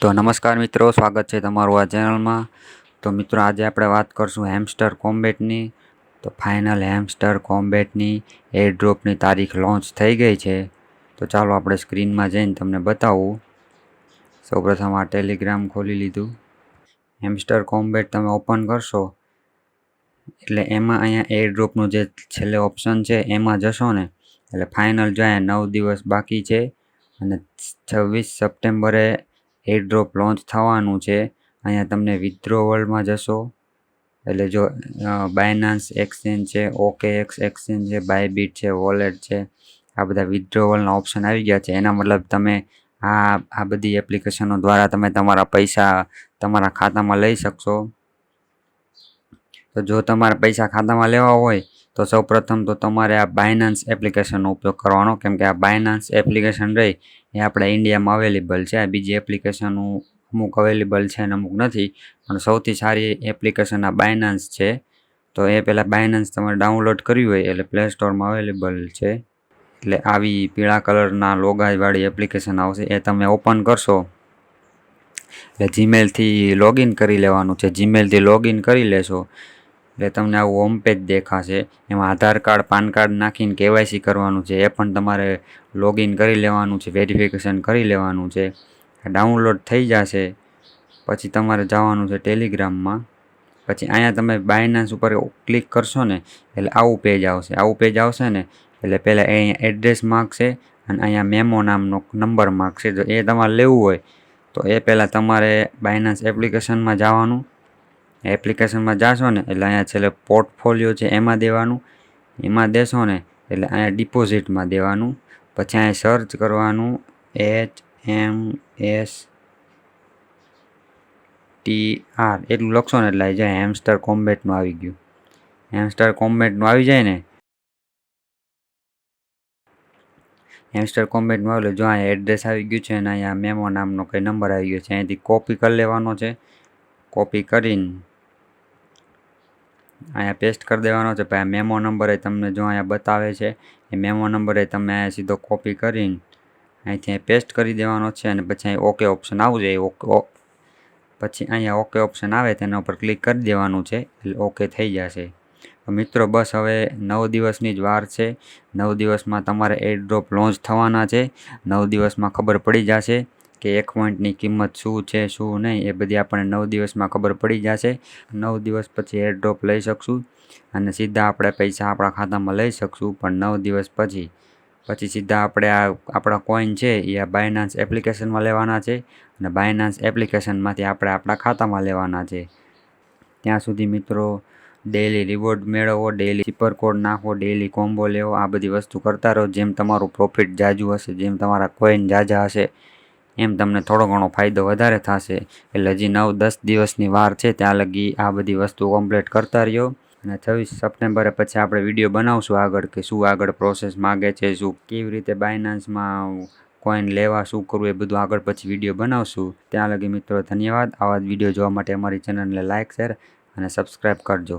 તો નમસ્કાર મિત્રો, સ્વાગત છે તમારું આ ચેનલમાં। તો મિત્રો આજે આપણે વાત કરશું હેમસ્ટર કોમ્બેટની। તો ફાઇનલ હેમસ્ટર કોમ્બેટની એરડ્રોપની તારીખ લોન્ચ થઈ ગઈ છે। તો ચાલો આપણે સ્ક્રીનમાં જઈને તમને બતાવું। સૌપ્રથમ આ ટેલિગ્રામ ખોલી લીધું। હેમસ્ટર કોમ્બેટ તમે ઓપન કરશો એટલે એમાં અહીંયા એરડ્રોપનું જે છેલ્લે ઓપ્શન છે એમાં જશો ને એટલે ફાઇનલ જો અહીંયા 9 દિવસ બાકી છે અને 26 સપ્ટેમ્બરે એરડ્રોપ લોન્ચ થવાનું છે। અહીંયા તમને વિથડ્રોવલમાં જશો એટલે જો બાયનાન્સ એક્સચેન્જ છે, OKX એક્સચેન્જ છે, બાયબીટ છે, વોલેટ છે, આ બધા વિથડ્રોવલના ઓપ્શન આવી ગયા છે। એના મતલબ તમે આ બધી એપ્લિકેશનો દ્વારા તમે તમારા પૈસા તમારા ખાતામાં લઈ શકશો। તો જો તમારે પૈસા ખાતામાં લેવા હોય તો સૌપ્રથમ તો તમારે આ બાયનાન્સ એપ્લિકેશનનો ઉપયોગ કરવાનો, કેમ કે આ બાયનાન્સ એપ્લિકેશન રહી એ આપણા ઇન્ડિયામાં અવેલેબલ છે। આ બીજી એપ્લિકેશનો અમુક અવેલેબલ છે અને અમુક નથી, પણ સૌથી સારી એપ્લિકેશન આ બાયનાન્સ છે। તો એ પહેલાં બાયનાન્સ તમારે ડાઉનલોડ કર્યું હોય એટલે પ્લે સ્ટોરમાં અવેલેબલ છે। એટલે આવી પીળા કલરના લોગાવાળી એપ્લિકેશન આવશે, એ તમે ઓપન કરશો એટલે જીમેલથી લોગિન કરી લેવાનું છે। જીમેલથી લોગિન કરી લેશો એટલે તમને આવું હોમ પેજ દેખાશે। એમાં આધાર કાર્ડ, પાન કાર્ડ નાખીને KYC કરવાનું છે, એ પણ તમારે લોગિન કરી લેવાનું છે, વેરિફિકેશન કરી લેવાનું છે। ડાઉનલોડ થઈ જશે પછી તમારે જવાનું છે ટેલિગ્રામમાં। પછી અહીંયા તમે બાયનાન્સ ઉપર ક્લિક કરશો ને એટલે આવું પેજ આવશે। આવું પેજ આવશે ને એટલે પહેલાં અહીંયા એડ્રેસ માગશે અને અહીંયા મેમો નામનો નંબર માગશે। જો એ તમારે લેવું હોય તો એ પહેલાં તમારે બાયનાન્સ એપ્લિકેશનમાં જવાનું। એપ્લિકેશનમાં જાશો ને એટલે અહીંયા છેલ્લે પોર્ટફોલિયો છે એમાં દેવાનું। એમાં દેશો ને એટલે અહીંયા ડિપોઝિટમાં દેવાનું। પછી અહીંયા સર્ચ કરવાનું HMSTR એટલું લખશો ને એટલે જાય હેમસ્ટર કોમ્બેટનું આવી ગયું। હેમસ્ટર કોમ્બેટનું આવી જાય ને હેમસ્ટર કોમ્બેટમાં આવેલું જો અહીંયા એડ્રેસ આવી ગયું છે અને અહીંયા મેમો નામનો કંઈ નંબર આવી ગયો છે, અહીંયાથી કોપી કરી લેવાનો છે। કોપી કરીને અહીંયા પેસ્ટ કરી દેવાનો છે। પછી મેમો નંબર એ તમને જો અહીંયા બતાવે છે એ મેમો નંબર એ તમે અહીંયા સીધો કોપી કરીને અહીંથી પેસ્ટ કરી દેવાનો છે અને પછી અહીં ઓકે ઓપ્શન આવશે। પછી અહીંયા ઓકે ઓપ્શન આવે તેના ઉપર ક્લિક કરી દેવાનું છે એટલે ઓકે થઈ જશે। તો મિત્રો બસ હવે 9 દિવસની જ વાર છે। 9 દિવસમાં તમારે એરડ્રોપ લોન્ચ થવાના છે। 9 દિવસમાં ખબર પડી જશે કે એક પોઈન્ટની કિંમત શું છે શું નહીં, એ બધી આપણને 9 દિવસમાં ખબર પડી જશે। 9 દિવસ પછી એરડ્રોપ લઈ શકશું અને સીધા આપણે પૈસા આપણા ખાતામાં લઈ શકશું, પણ 9 દિવસ પછી સીધા આપણે આપણા કોઈન છે એ આ બાયનાન્સ એપ્લિકેશનમાં લેવાના છે અને બાયનાન્સ એપ્લિકેશનમાંથી આપણે આપણા ખાતામાં લેવાના છે। ત્યાં સુધી મિત્રો ડેઈલી રિવોર્ડ મેળવો, ડેઈલી સુપર કોડ નાખો, ડેઈલી કોમ્બો લેવો, આ બધી વસ્તુ કરતા રહો। જેમ તમારું પ્રોફિટ જાજુ હશે, જેમ તમારા કોઈન જાજા હશે એમ તમને થોડો ઘણો ફાયદો વધારે થશે। એટલે હજી 9-10 દિવસની વાર છે, ત્યાં લગી આ બધી વસ્તુ કમ્પ્લીટ કરતા રહ્યો અને 26 સપ્ટેમ્બરે પછી આપણે વિડીયો બનાવશું આગળ કે શું આગળ પ્રોસેસ માગે છે, શું કેવી રીતે બાયનાન્સમાં કોઈન લેવા, શું કરવું, એ બધું આગળ પછી વિડીયો બનાવશું। ત્યાં લગી મિત્રો ધન્યવાદ। આવા જ વિડીયો જોવા માટે અમારી ચેનલને લાઇક, શેર અને સબસ્ક્રાઈબ કરજો।